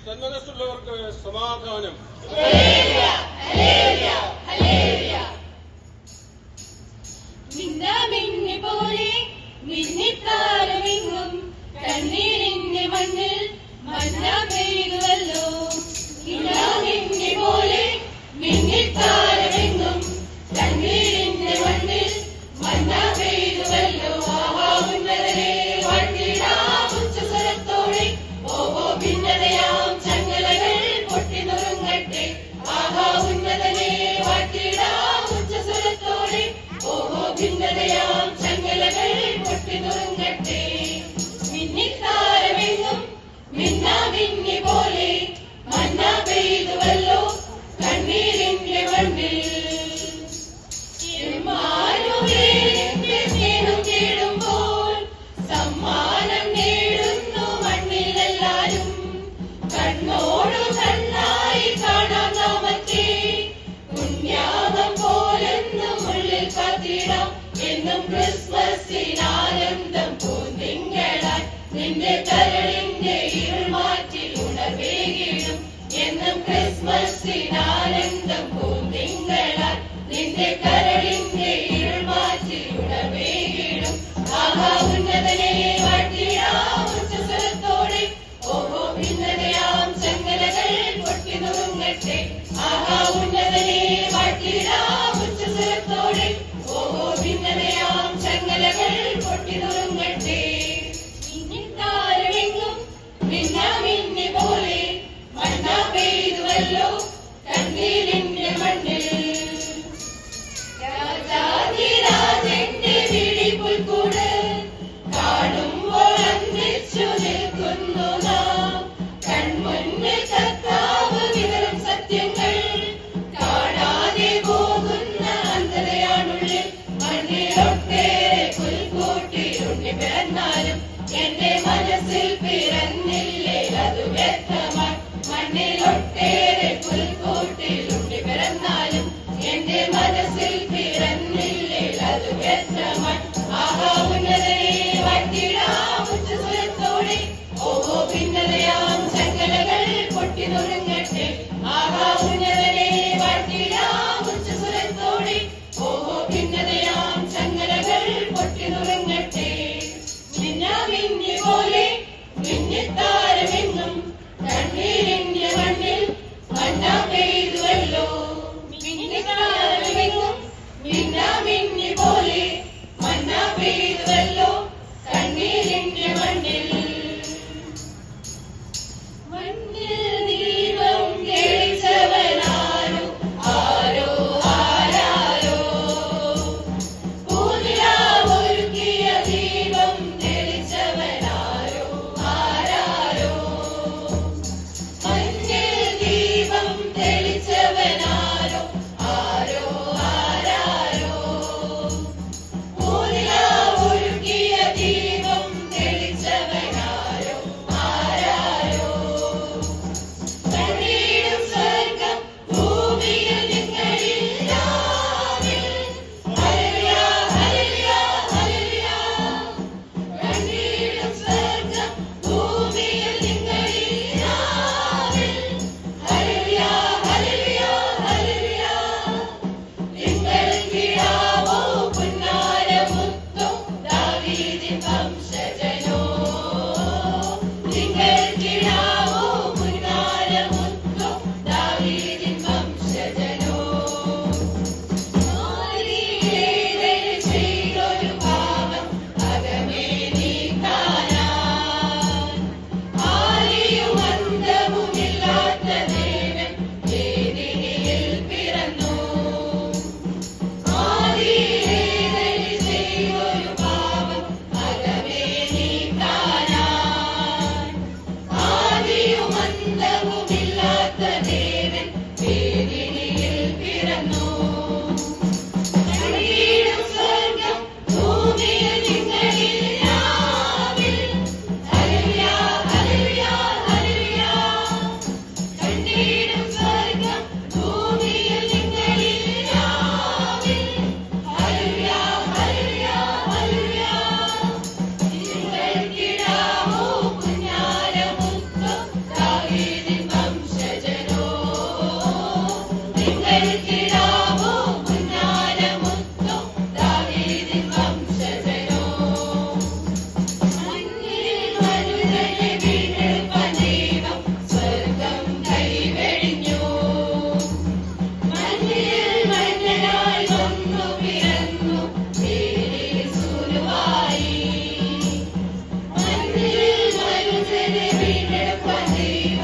സന്മനസ്സുള്ളവർക്ക് സമാധാനം. പോലെ മിന്നിത്താരമെങ്ങും കണ്ണീരിന്റെ മണ്ണിൽ മഞ്ഞ പെയ്തുവല്ലോ. നിന്നെ പോലെ മിന്നിത്താരമെങ്ങും കണ്ണീരിന്റെ മണ്ണിൽ മഞ്ഞ പെയ്തുവല്ലോ. ആഹാ ഉന്നതനെ വാഴ്ത്തിടാം ഉച്ചസ്വരത്തോടെ. ഓഹോ ഭിന്നതയാം ചങ്ങലകൾ പൊട്ടി നുറുങ്ങട്ടെ. ആഹാ ഉന്നതനെ വാഴ്ത്തിടാം ഉച്ചസ്വരത്തോടെ. ഓഹോ ഭിന്നതയാം ചങ്ങലകൾ പൊട്ടി നുറുങ്ങട്ടെ. മിന്നിത്താരമെങ്ങും മിന്നാമിന്നി പോലെ മഞ്ഞ പെയ്തുവല്ലോ കണ്ണീരിന്റെ മണ്ണിൽ. ഇമ്മാനുവേലിന്റെ സ്നേഹം തേടുമ്പോൾ സമ്മാനം നേടുന്നു മണ്ണിലെല്ലാരും. കണ്ണോടു കണ്ണായി കാണാം നാമത്തെ. പുണ്യാഹം പോലെന്നും ഉള്ളിൽ കാത്തിടാം. എന്നും ക്രിസ്മസിനാനന്ദം പൂന്തിങ്കളായി നിന്റെ കരളിന്റെ ഇരുൾ മാറ്റി ഉണർവേകിടും. എന്നും ക്രിസ്മസിനാനന്ദം പൂന്തിങ്കളായി നിന്റെ കരളിന്റെ ഇരുൾ മാറ്റി ഉണർവേകിടും. ആഹാ ഉന്നതനെ വാഴ്ത്തിടാം ഉച്ചസ്വരത്തോടെ. ഓഹോ ഭിന്നതയാം ചങ്ങലകൾ പൊട്ടി നുറുങ്ങട്ടെ. ആഹാ ഉന്നതനെ വാഴ്ത്തിടാം ഉച്ചസ്വരത്തോടെ. ഓഹോ ഭിന്നതയാം ചങ്ങലകൾ പൊട്ടി നുറുങ്ങട്ടെ. മിന്നിത്താരമെങ്ങും മിന്നാമിന്നി പോലെ മഞ്ഞ പെയ്തുവല്ലോ കണ്ണീരിന്റെ മണ്ണിൽ. രാജാധിരാജന്റെ വിളിപ്പുൽക്കൂട് കാണുമ്പോൾ അന്തിച്ചു നിൽക്കുന്നു നാം. കൺമുന്നിൽ കർത്താവ് വിതറും സത്യങ്ങൾ കാണാതെ പോകുന്ന അന്ധതയാണുള്ളിൽ. മണ്ണിലൊട്ടേറെ പുൽക്കൂട്ടിലുണ്ണി പിറന്നാലും എന്റെ മനസ്സിൽ പിറന്നില്ലേ അത് വ്യക്തമായി. മണ്ണിലൊട്ടേറെ പുൽക്കൂട്ടിലുണ്ണി പിറന്നാലും എന്റെ മനസ്സിൽ പിറന്നില്ലേ അത് വ്യക്തമായി. ആഹാ ഉന്നതനെ വാഴ്ത്തിടാം ഉച്ചസ്വരത്തോടെ. ഓഹോ ഭിന്നതയാം ചങ്ങലകൾ പൊട്ടി നുറുങ്ങട്ടെ. ആഹാ ഉന്നതനെ വാഴ്ത്തിടാം ഉച്ചസ്വരത്തോടെ. ഓഹോ ഭിന്നതയാം ചങ്ങലകൾ പൊട്ടി നുറുങ്ങട്ടെ. മിന്നാമിന്നി പോലെ മിന്നിത്താരമെങ്ങും കണ്ണീരിന്റെ മണ്ണിൽ മഞ്ഞ പെയ്തുവല്ലോ. മിന്നിത്താരമെങ്ങും മിന്നാമിന്നി പോലെ മഞ്ഞ പെയ്തുവല്ലോ കണ്ണീരിന്റെ മണ്ണിൽ. മണ്ണിൽ ദീപം തെളിച്ചവനാരോ ആരോ ആരാരോ. പൂനിലാവൊരുക്കിയ ദീപം തെളിച്ചവനാരോ ആരാരോ. മണ്ണിൽ ദീപം തെളിച്ചവനാരോ ആരോ ആരാരോ. പൂനിലാവൊരുക്കിയ ദീപം തെളിച്ചവനാരോ ആരാരോ. കണ്ണീരും സ്വർഗം ഭൂമിയിൽ നിങ്ങളില്ലാതെ. Hallelujah hallelujah hallelujah. കണ്ണീരും സ്വർഗം ഭൂമിയിൽ നിങ്ങളില്ലാതെ. Hallelujah hallelujah hallelujah. നിങ്ങൾ കിടാവോ പുന്നാരമുത്തോ ദാവീദിൻ വംശജനോ. നിങ്ങൾ കിടാവോ പുന്നാരമുത്തോ ദാവീദിൻ വംശജനോ. ആദിയിലേതൻ ചെയ്തൊരു പാപം അകമേ നീക്കാനാൻ. ആദിയും അന്തവുമില്ലാത്ത ദേവൻ വേദിനിയിൽ പിറന്നു. ആദിയിലേതൻ ചെയ്തൊരു പാപം അകമേ നീക്കാനാൻ. വീണ്ടെടുപ്പാൻ ദൈവം